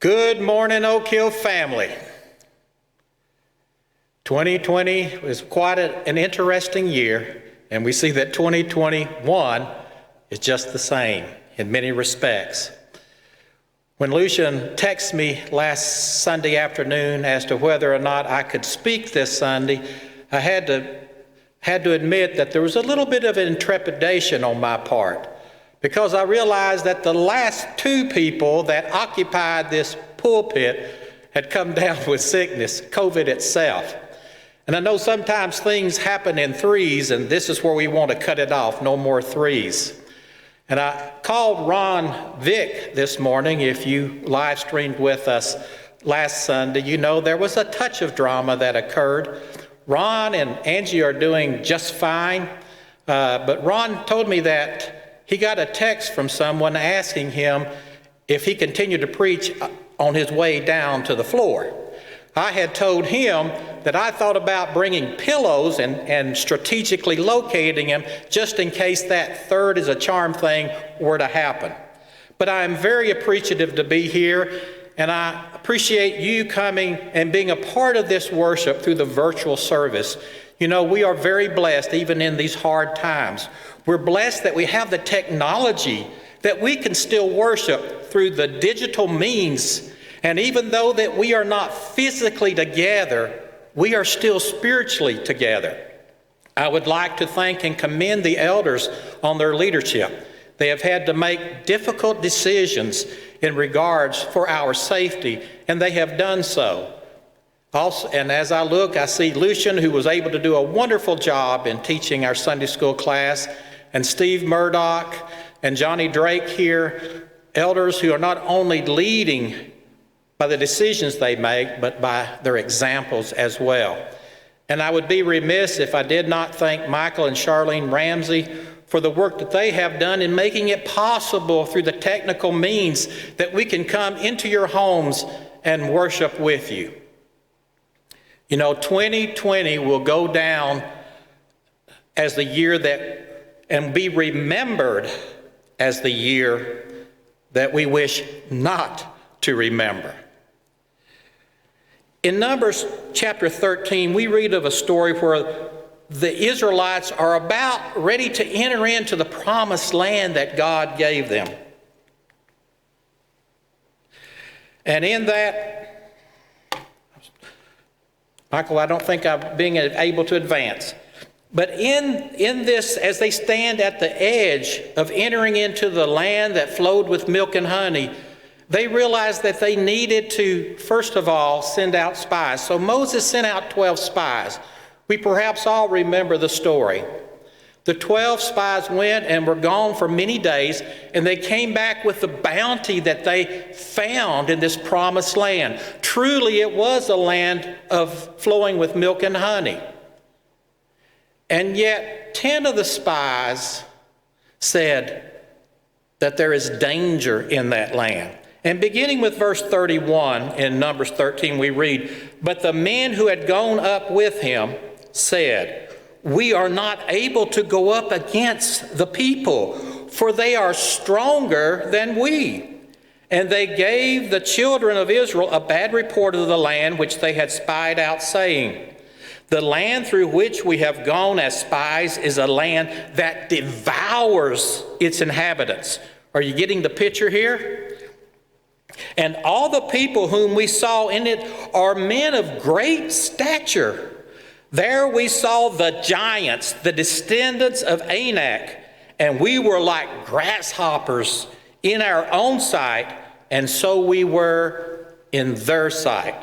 Good morning, Oak Hill family. 2020 was quite an interesting year, and we see that 2021 is just the same in many respects. When Lucian texted me last Sunday afternoon as to whether or not I could speak this Sunday, I had to admit that there was a little bit of intrepidation on my part, because I realized that the last two people that occupied this pulpit had come down with sickness, COVID itself. And I know sometimes things happen in threes, and this is where we want to cut it off, no more threes. And I called Ron Vick this morning. If you live streamed with us last Sunday, you know there was a touch of drama that occurred. Ron and Angie are doing just fine, but Ron told me that he got a text from someone asking him if he continued to preach on his way down to the floor. I had told him that I thought about bringing pillows and strategically locating him just in case that third is a charm thing were to happen. But I am very appreciative to be here, and I appreciate you coming and being a part of this worship through the virtual service. You know, we are very blessed even in these hard times. We're blessed that we have the technology that we can still worship through the digital means. And even though that we are not physically together, we are still spiritually together. I would like to thank and commend the elders on their leadership. They have had to make difficult decisions in regards for our safety, and they have done so. Also, and as I look, I see Lucian, who was able to do a wonderful job in teaching our Sunday school class, and Steve Murdoch and Johnny Drake here, elders who are not only leading by the decisions they make, but by their examples as well. And I would be remiss if I did not thank Michael and Charlene Ramsey for the work that they have done in making it possible through the technical means that we can come into your homes and worship with you. You know, 2020 will go down as the year that, and be remembered as the year that we wish not to remember. In Numbers chapter 13, we read of a story where the Israelites are about ready to enter into the promised land that God gave them. And in that, Michael, I don't think I'm being able to advance. But in this, as they stand at the edge of entering into the land that flowed with milk and honey, they realized that they needed to, first of all, send out spies. So Moses sent out 12 spies. We perhaps all remember the story. The 12 spies went and were gone for many days, and they came back with the bounty that they found in this promised land. Truly, it was a land of flowing with milk and honey. And yet, 10 of the spies said that there is danger in that land. And beginning with verse 31 in Numbers 13, we read, "But the men who had gone up with him said, 'We are not able to go up against the people, for they are stronger than we.' And they gave the children of Israel a bad report of the land which they had spied out, saying, 'The land through which we have gone as spies is a land that devours its inhabitants.'" Are you getting the picture here? "And all the people whom we saw in it are men of great stature. There we saw the giants, the descendants of Anak, and we were like grasshoppers in our own sight, and so we were in their sight."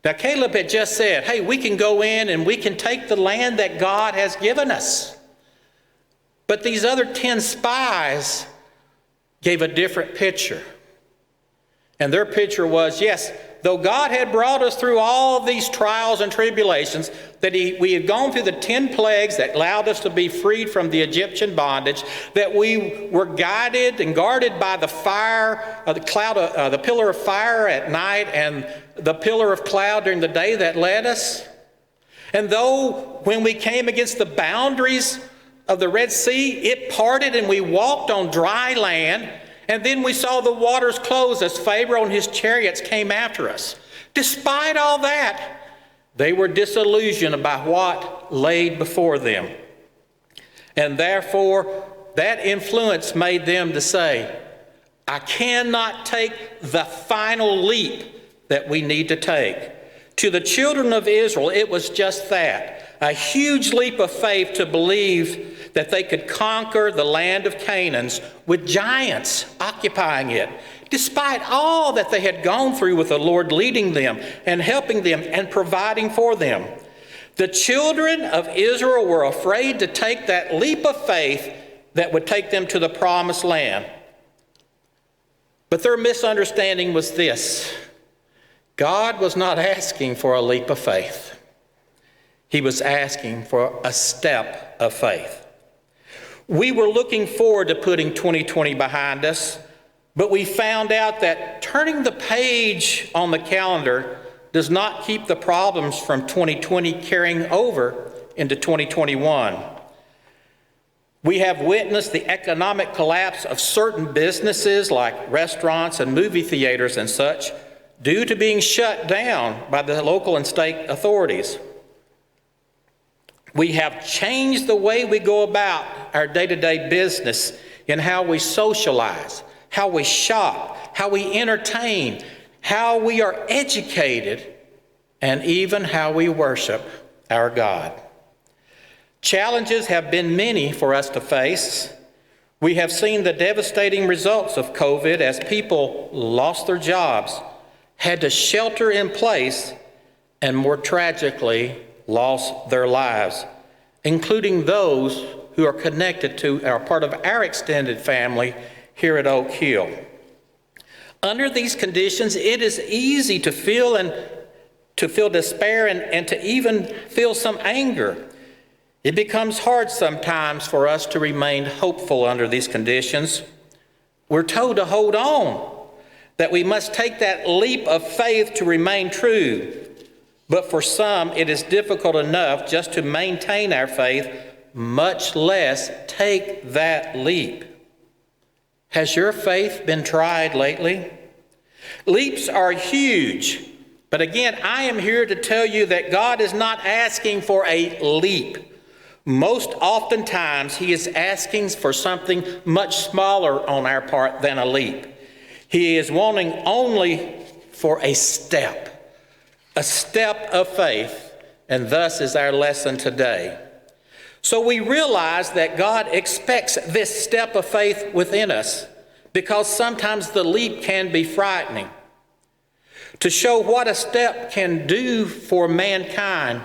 Now Caleb had just said, hey, we can go in and we can take the land that God has given us. But these other 10 spies gave a different picture. And their picture was, yes, though God had brought us through all these trials and tribulations, that we had gone through the 10 plagues that allowed us to be freed from the Egyptian bondage, that we were guided and guarded by the fire, the pillar of fire at night and the pillar of cloud during the day that led us. And though when we came against the boundaries of the Red Sea, it parted and we walked on dry land, And then we saw the waters close as Pharaoh and his chariots came after us. Despite all that, they were disillusioned by what laid before them. And therefore, that influence made them to say, I cannot take the final leap that we need to take. To the children of Israel, it was just that, a huge leap of faith to believe that they could conquer the land of Canaan with giants occupying it, despite all that they had gone through with the Lord leading them and helping them and providing for them. The children of Israel were afraid to take that leap of faith that would take them to the promised land. But their misunderstanding was this: God was not asking for a leap of faith. He was asking for a step of faith. We were looking forward to putting 2020 behind us, but we found out that turning the page on the calendar does not keep the problems from 2020 carrying over into 2021. We have witnessed the economic collapse of certain businesses like restaurants and movie theaters and such due to being shut down by the local and state authorities. We have changed the way we go about our day-to-day business in how we socialize, how we shop, how we entertain, how we are educated, and even how we worship our God. Challenges have been many for us to face. We have seen the devastating results of COVID as people lost their jobs, had to shelter in place, and more tragically, lost their lives, including those who are connected to or part of our extended family here at Oak Hill. Under these conditions, it is easy to feel despair and to even feel some anger. It becomes hard sometimes for us to remain hopeful under these conditions. We're told to hold on, that we must take that leap of faith to remain true. But for some, it is difficult enough just to maintain our faith, much less take that leap. Has your faith been tried lately? Leaps are huge, but again, I am here to tell you that God is not asking for a leap. Most oftentimes, He is asking for something much smaller on our part than a leap. He is wanting only for a step of faith, and thus is our lesson today. So we realize that God expects this step of faith within us, because sometimes the leap can be frightening. To show what a step can do for mankind,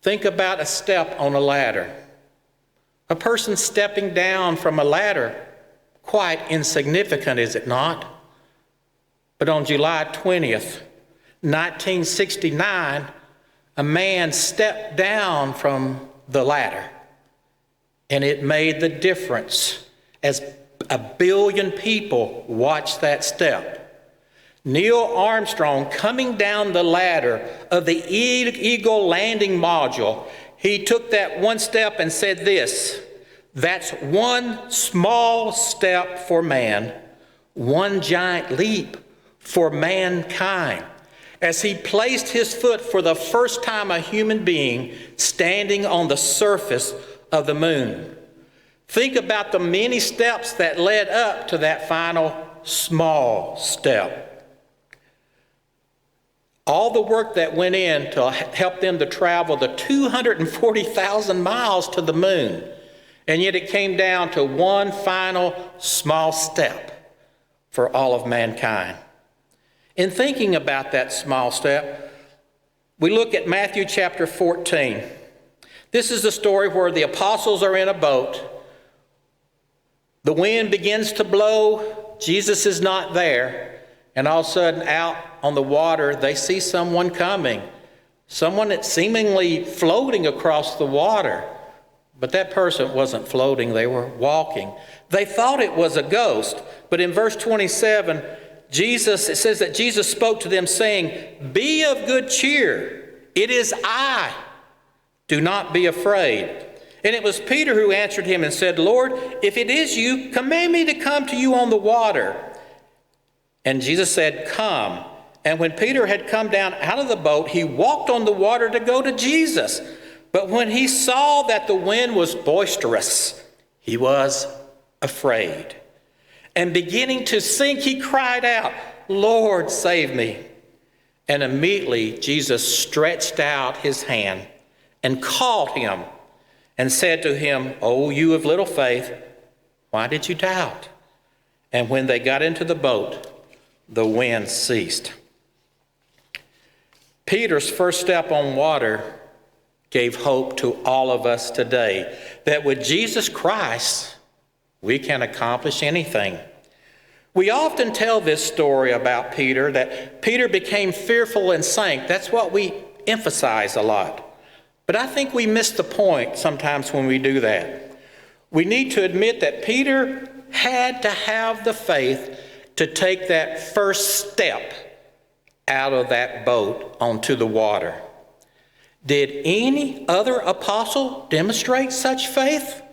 think about a step on a ladder. A person stepping down from a ladder, quite insignificant, is it not? But on July 20th, 1969, a man stepped down from the ladder, and it made the difference as 1 billion people watched that step. Neil Armstrong, coming down the ladder of the Eagle landing module, he took that one step and said this: that's one small step for man, one giant leap for mankind. As he placed his foot for the first time, a human being standing on the surface of the moon. Think about the many steps that led up to that final small step. All the work that went in to help them to travel the 240,000 miles to the moon, and yet it came down to one final small step for all of mankind. In thinking about that small step, we look at Matthew chapter 14. This is the story where the apostles are in a boat. The wind begins to blow. Jesus is not there. And all of a sudden, out on the water, they see someone coming. Someone that's seemingly floating across the water. But that person wasn't floating. They were walking. They thought it was a ghost. But in verse 27, it says that Jesus spoke to them saying, "Be of good cheer. It is I. Do not be afraid." And it was Peter who answered him and said, Lord, if it is you, command me to come to you on the water. And Jesus said, come. And when Peter had come down out of the boat, he walked on the water to go to Jesus. But when he saw that the wind was boisterous, he was afraid. And beginning to sink, he cried out, Lord, save me. And immediately Jesus stretched out his hand and called him and said to him, O you of little faith, why did you doubt? And when they got into the boat, the wind ceased. Peter's first step on water gave hope to all of us today that with Jesus Christ, we can accomplish anything. We often tell this story about Peter, that Peter became fearful and sank. That's what we emphasize a lot. But I think we miss the point sometimes when we do that. We need to admit that Peter had to have the faith to take that first step out of that boat onto the water. Did any other apostle demonstrate such faith?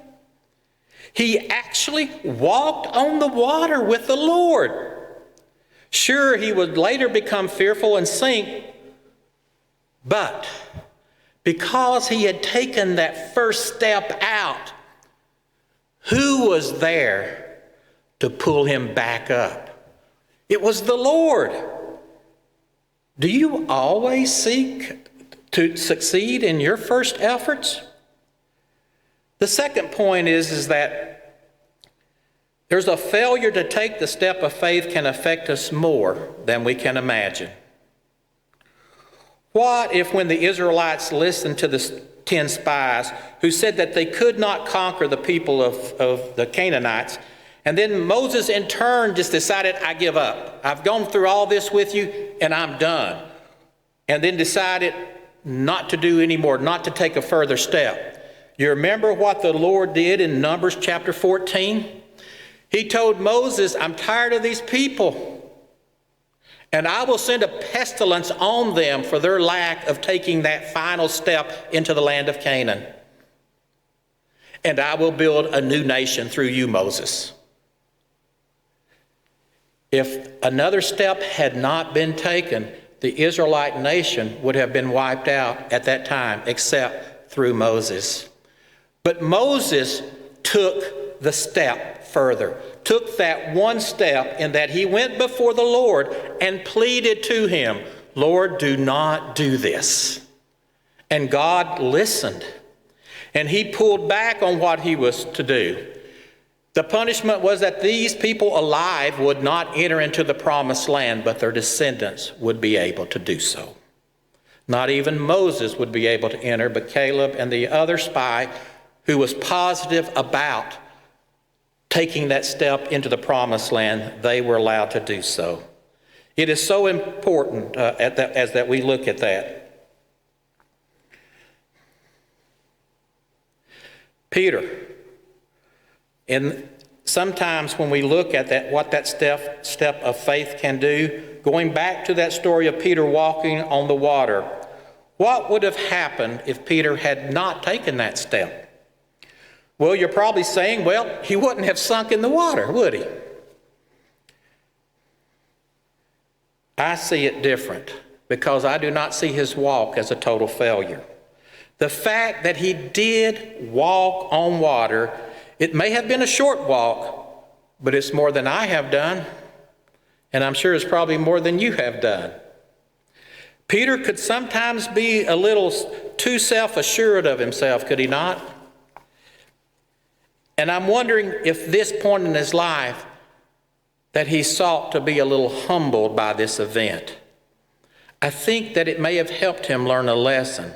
He actually walked on the water with the Lord. Sure, he would later become fearful and sink, but because he had taken that first step out, who was there to pull him back up? It was the Lord. Do you always seek to succeed in your first efforts? The second point is that there's a failure to take the step of faith can affect us more than we can imagine. What if when the Israelites listened to the 10 spies who said that they could not conquer the people of the Canaanites, and then Moses in turn just decided, I give up. I've gone through all this with you and I'm done. And then decided not to do any more, not to take a further step. You remember what the Lord did in Numbers chapter 14? He told Moses, I'm tired of these people, and I will send a pestilence on them for their lack of taking that final step into the land of Canaan. And I will build a new nation through you, Moses. If another step had not been taken, the Israelite nation would have been wiped out at that time, except through Moses. But Moses took the step further, took that one step in that he went before the Lord and pleaded to him, Lord, do not do this. And God listened, and he pulled back on what he was to do. The punishment was that these people alive would not enter into the promised land, but their descendants would be able to do so. Not even Moses would be able to enter, but Caleb and the other spy who was positive about taking that step into the promised land, they were allowed to do so. It is so important as that we look at that. Peter, and sometimes when we look at that, what that step of faith can do, going back to that story of Peter walking on the water, what would have happened if Peter had not taken that step? Well, you're probably saying, well, he wouldn't have sunk in the water, would he? I see it different because I do not see his walk as a total failure. The fact that he did walk on water, it may have been a short walk, but it's more than I have done, and I'm sure it's probably more than you have done. Peter could sometimes be a little too self-assured of himself, could he not? And I'm wondering if this point in his life that he sought to be a little humbled by this event. I think that it may have helped him learn a lesson.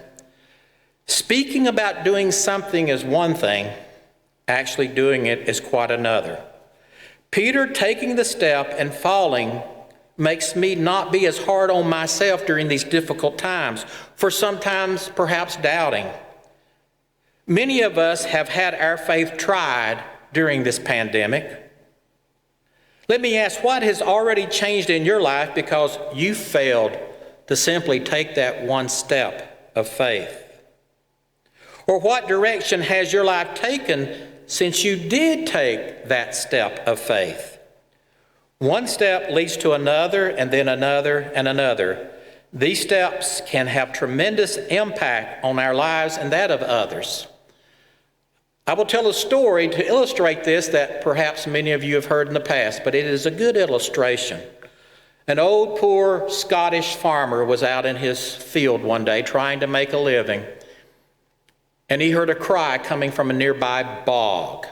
Speaking about doing something is one thing, actually doing it is quite another. Peter taking the step and falling makes me not be as hard on myself during these difficult times, for sometimes perhaps doubting. Many of us have had our faith tried during this pandemic. Let me ask, what has already changed in your life because you failed to simply take that one step of faith? Or what direction has your life taken since you did take that step of faith? One step leads to another, and then another and another. These steps can have tremendous impact on our lives and that of others. I will tell a story to illustrate this that perhaps many of you have heard in the past, but it is a good illustration. An old, poor Scottish farmer was out in his field one day trying to make a living, and he heard a cry coming from a nearby bog.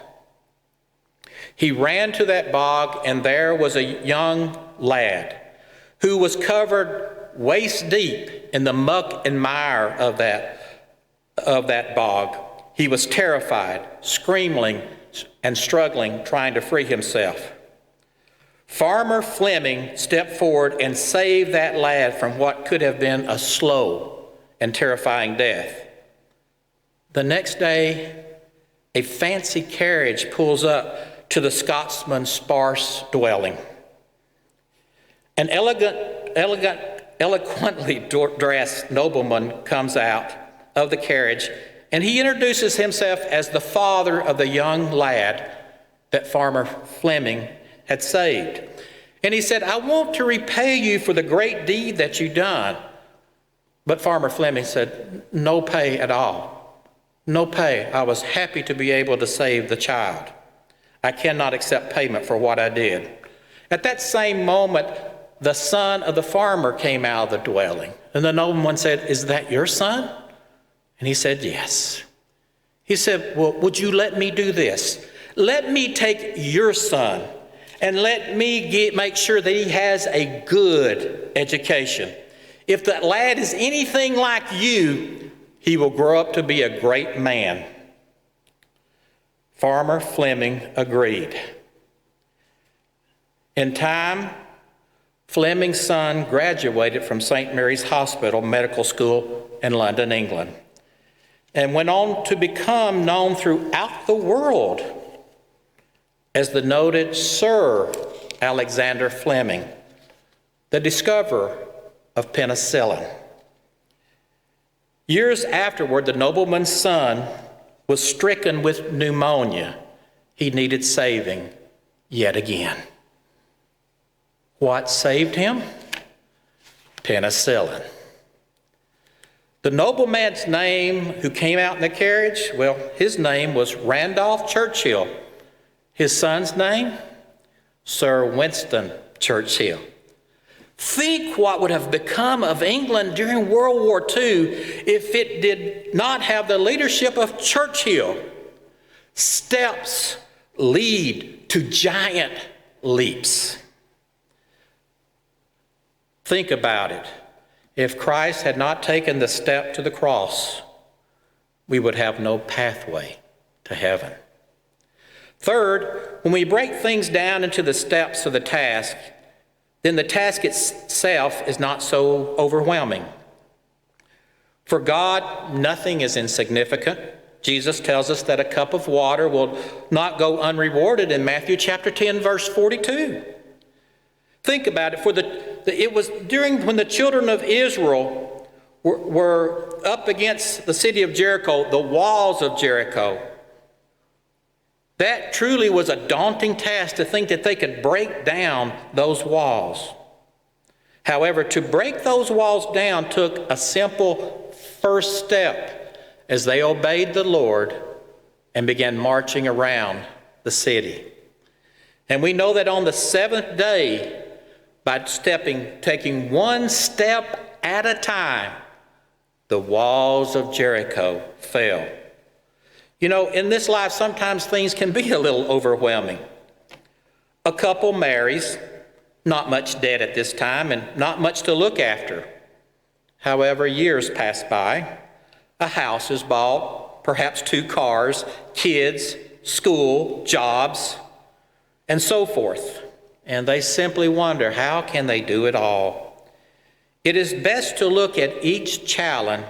He ran to that bog, and there was a young lad who was covered waist deep in the muck and mire of that bog. He was terrified, screaming and struggling, trying to free himself. Farmer Fleming stepped forward and saved that lad from what could have been a slow and terrifying death. The next day, a fancy carriage pulls up to the Scotsman's sparse dwelling. An eloquently dressed nobleman comes out of the carriage, and he introduces himself as the father of the young lad that Farmer Fleming had saved. And he said, "I want to repay you for the great deed that you've done." But Farmer Fleming said, "No pay at all. No pay. I was happy to be able to save the child. I cannot accept payment for what I did." At that same moment, the son of the farmer came out of the dwelling. And the nobleman said, "Is that your son?" And he said, "Yes." He said, "Well, would you let me do this? Let me take your son and let me make sure that he has a good education. If that lad is anything like you, he will grow up to be a great man." Farmer Fleming agreed. In time, Fleming's son graduated from St. Mary's Hospital Medical School in London, England, and went on to become known throughout the world as the noted Sir Alexander Fleming, the discoverer of penicillin. Years afterward, the nobleman's son was stricken with pneumonia. He needed saving yet again. What saved him? Penicillin. The nobleman's name who came out in the carriage, well, his name was Randolph Churchill. His son's name? Sir Winston Churchill. Think what would have become of England during World War II if it did not have the leadership of Churchill. Steps lead to giant leaps. Think about it. If Christ had not taken the step to the cross, we would have no pathway to heaven. Third, when we break things down into the steps of the task, then the task itself is not so overwhelming. For God, nothing is insignificant. Jesus tells us that a cup of water will not go unrewarded in Matthew chapter 10, verse 42. Think about it. It was during when the children of Israel were up against the city of Jericho, the walls of Jericho. That truly was a daunting task to think that they could break down those walls. However, to break those walls down took a simple first step as they obeyed the Lord and began marching around the city. And we know that on the seventh day, by taking one step at a time, the walls of Jericho fell. You know, in this life, sometimes things can be a little overwhelming. A couple marries, not much debt at this time and not much to look after. However, years pass by. A house is bought, perhaps 2 cars, kids, school, jobs, and so forth. And they simply wonder, how can they do it all? It is best to look at each challenge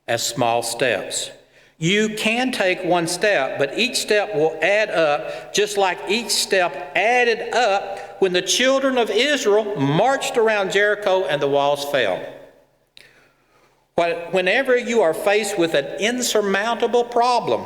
as small steps. You can take one step, but each step will add up, just like each step added up when the children of Israel marched around Jericho and the walls fell. Whenever you are faced with an insurmountable problem,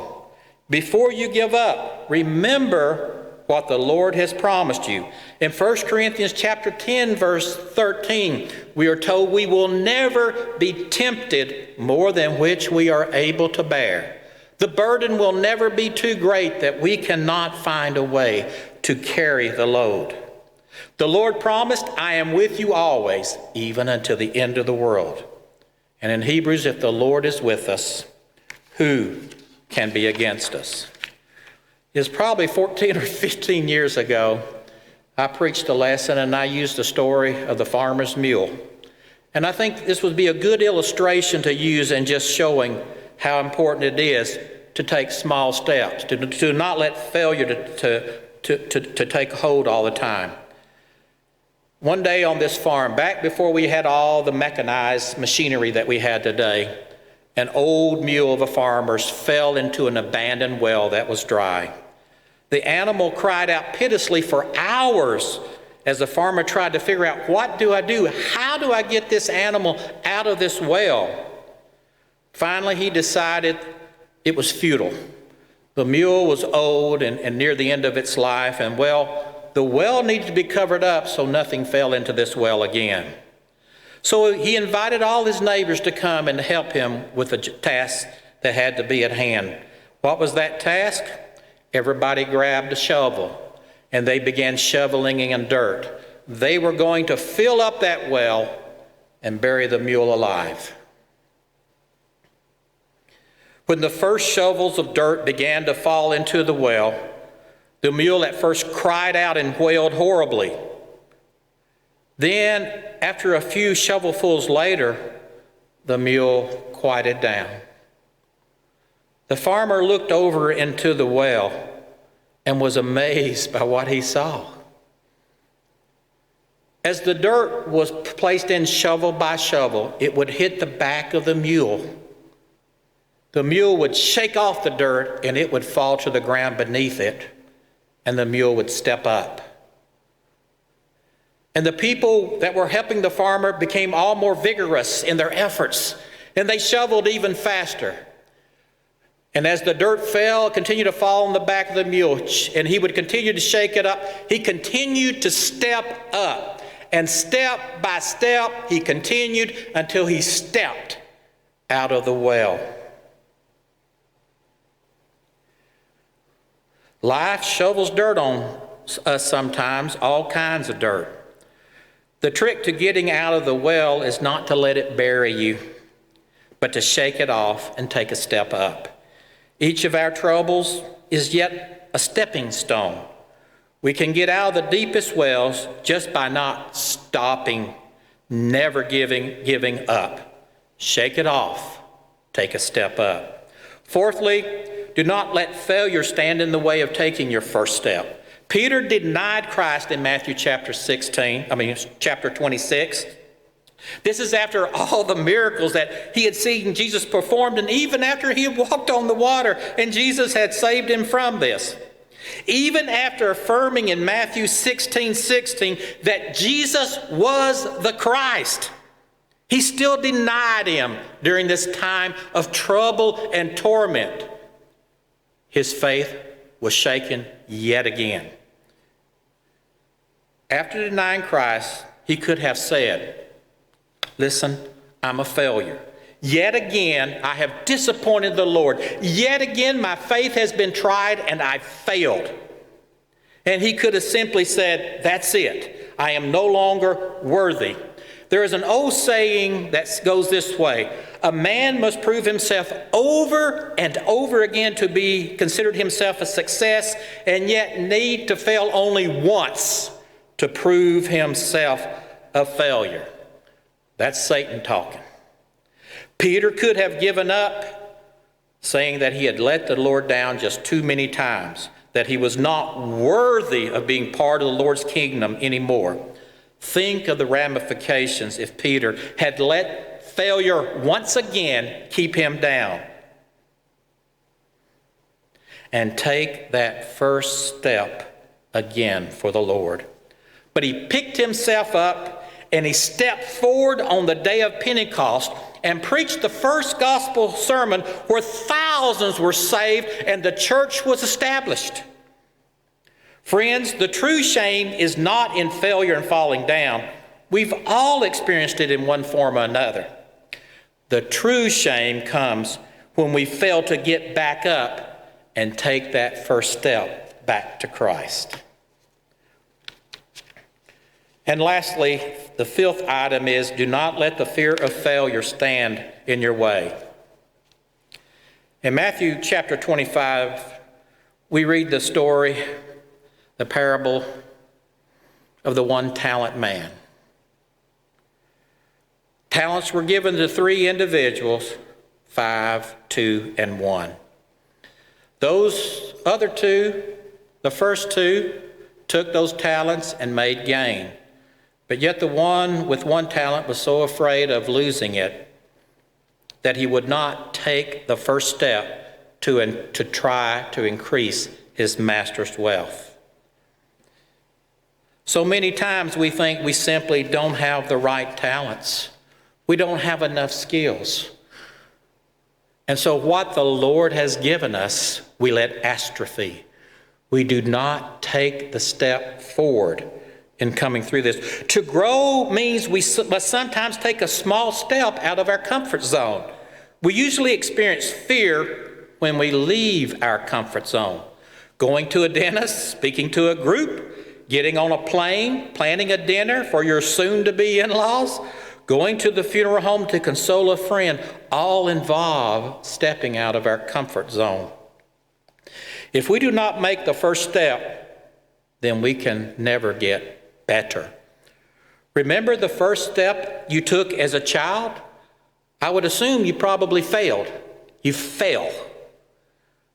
before you give up, remember what the Lord has promised you. In 1 Corinthians chapter 10, verse 13, we are told we will never be tempted more than which we are able to bear. The burden will never be too great that we cannot find a way to carry the load. The Lord promised, I am with you always, even until the end of the world. And in Hebrews, if the Lord is with us, who can be against us? It's probably 14 or 15 years ago, I preached a lesson and I used the story of the farmer's mule. And I think this would be a good illustration to use in just showing how important it is to take small steps, to not let failure to take hold all the time. One day on this farm, back before we had all the mechanized machinery that we had today, an old mule of a farmer's fell into an abandoned well that was dry. The animal cried out piteously for hours as the farmer tried to figure out, what do I do? How do I get this animal out of this well? Finally, he decided it was futile. The mule was old and near the end of its life, and the well needed to be covered up so nothing fell into this well again. So he invited all his neighbors to come and help him with a task that had to be at hand. What was that task? Everybody grabbed a shovel and they began shoveling in dirt. They were going to fill up that well and bury the mule alive. When the first shovels of dirt began to fall into the well, the mule at first cried out and wailed horribly. Then, after a few shovelfuls later, the mule quieted down. The farmer looked over into the well and was amazed by what he saw. As the dirt was placed in shovel by shovel, it would hit the back of the mule. The mule would shake off the dirt and it would fall to the ground beneath it, and the mule would step up. And the people that were helping the farmer became all more vigorous in their efforts, and they shoveled even faster. And as the dirt continued to fall on the back of the mule, and he would continue to shake it up, he continued to step up. And step by step, he continued until he stepped out of the well. Life shovels dirt on us sometimes, all kinds of dirt. The trick to getting out of the well is not to let it bury you, but to shake it off and take a step up. Each of our troubles is yet a stepping stone. We can get out of the deepest wells just by not stopping, never giving up. Shake it off, take a step up. Fourthly, do not let failure stand in the way of taking your first step. Peter denied Christ in Matthew chapter 26. This is after all the miracles that he had seen Jesus performed, and even after he had walked on the water and Jesus had saved him from this. Even after affirming in Matthew 16:16 that Jesus was the Christ, he still denied him during this time of trouble and torment. His faith was shaken yet again. After denying Christ, he could have said, listen, I'm a failure. Yet again, I have disappointed the Lord. Yet again, my faith has been tried and I failed. And he could have simply said, that's it. I am no longer worthy. There is an old saying that goes this way: a man must prove himself over and over again to be considered himself a success, and yet need to fail only once to prove himself a failure. That's Satan talking. Peter could have given up, saying that he had let the Lord down just too many times, that he was not worthy of being part of the Lord's kingdom anymore. Think of the ramifications if Peter had let failure once again keep him down. And take that first step again for the Lord. But he picked himself up and he stepped forward on the day of Pentecost and preached the first gospel sermon where thousands were saved and the church was established. Friends, the true shame is not in failure and falling down. We've all experienced it in one form or another. The true shame comes when we fail to get back up and take that first step back to Christ. And lastly, the fifth item is, do not let the fear of failure stand in your way. In Matthew chapter 25, we read the story, the parable of the one-talent man. Talents were given to 3 individuals, 5, 2, and 1. Those other 2, the first 2, took those talents and made gain. But yet the one with 1 talent was so afraid of losing it that he would not take the first step to try to increase his master's wealth. So many times we think we simply don't have the right talents. We don't have enough skills. And so what the Lord has given us, we let atrophy. We do not take the step forward in coming through this. To grow means we must sometimes take a small step out of our comfort zone. We usually experience fear when we leave our comfort zone. Going to a dentist, speaking to a group, getting on a plane, planning a dinner for your soon-to-be in-laws, going to the funeral home to console a friend, all involve stepping out of our comfort zone. If we do not make the first step, then we can never get better. Remember the first step you took as a child? I would assume you probably failed. You fell.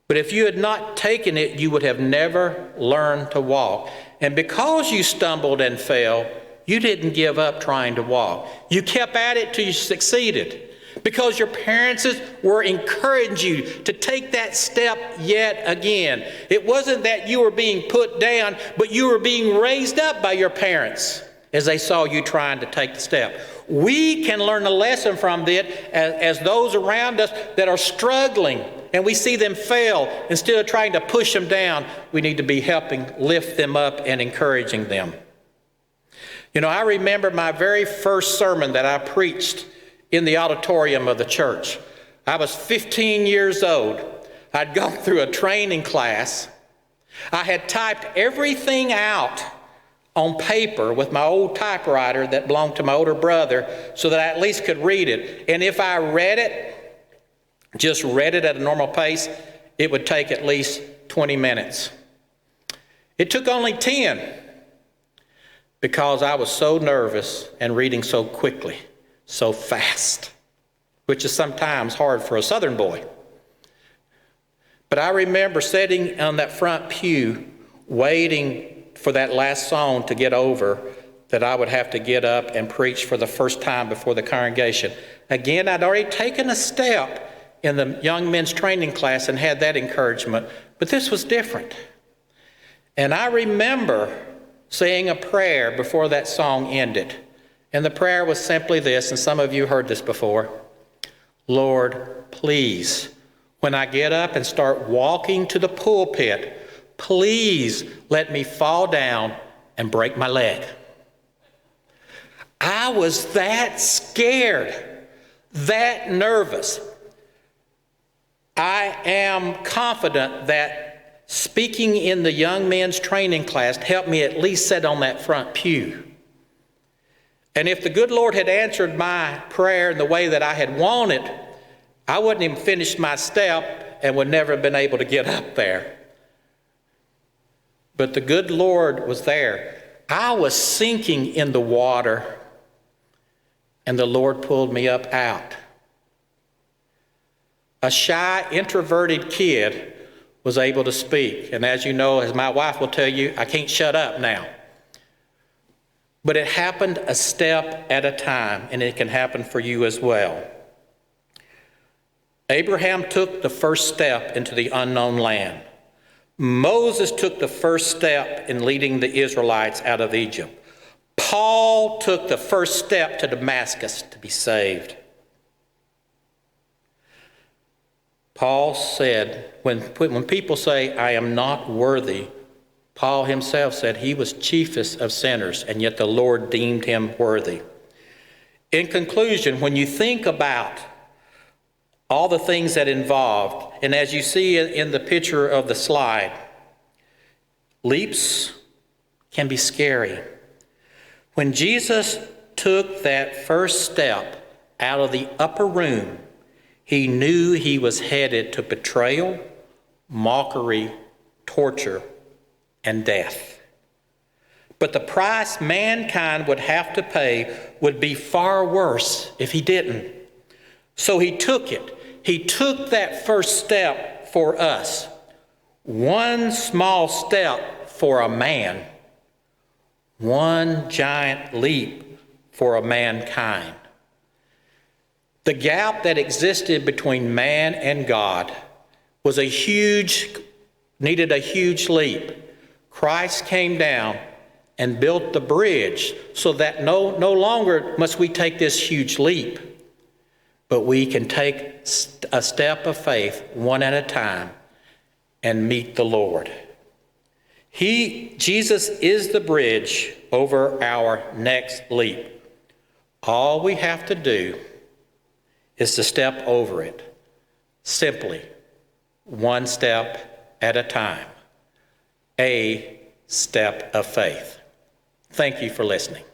But if you had not taken it, you would have never learned to walk. And because you stumbled and fell, you didn't give up trying to walk. You kept at it till you succeeded. Because your parents were encouraging you to take that step yet again. It wasn't that you were being put down, but you were being raised up by your parents as they saw you trying to take the step. We can learn a lesson from it as those around us that are struggling and we see them fail. Instead of trying to push them down, we need to be helping lift them up and encouraging them. You know, I remember my very first sermon that I preached in the auditorium of the church. I was 15 years old. I'd gone through a training class. I had typed everything out on paper with my old typewriter that belonged to my older brother so that I at least could read it. And if I read it, just read it at a normal pace, it would take at least 20 minutes. It took only 10 because I was so nervous and reading so quickly. So fast, which is sometimes hard for a Southern boy. But I remember sitting on that front pew waiting for that last song to get over, that I would have to get up and preach for the first time before the congregation. Again, I'd already taken a step in the young men's training class and had that encouragement, but this was different. And I remember saying a prayer before that song ended. And the prayer was simply this, and some of you heard this before. Lord, please, when I get up and start walking to the pulpit, please let me fall down and break my leg. I was that scared, that nervous. I am confident that speaking in the young men's training class helped me at least sit on that front pew. And if the good Lord had answered my prayer in the way that I had wanted, I wouldn't even finish my step and would never have been able to get up there. But the good Lord was there. I was sinking in the water, and the Lord pulled me up out. A shy, introverted kid was able to speak. And as you know, as my wife will tell you, I can't shut up now. But it happened a step at a time, and it can happen for you as well. Abraham took the first step into the unknown land. Moses took the first step in leading the Israelites out of Egypt. Paul took the first step to Damascus to be saved. Paul said, when people say, I am not worthy, Paul himself said he was chiefest of sinners, and yet the Lord deemed him worthy. In conclusion, when you think about all the things that involved, and as you see in the picture of the slide, leaps can be scary. When Jesus took that first step out of the upper room, he knew he was headed to betrayal, mockery, torture, and death. But the price mankind would have to pay would be far worse if he didn't. So he took it. He took that first step for us. One small step for a man. One giant leap for a mankind. The gap that existed between man and God was needed a huge leap. Christ came down and built the bridge so that no longer must we take this huge leap, but we can take a step of faith one at a time and meet the Lord. Jesus is the bridge over our next leap. All we have to do is to step over it, simply, one step at a time, a step of faith. Thank you for listening.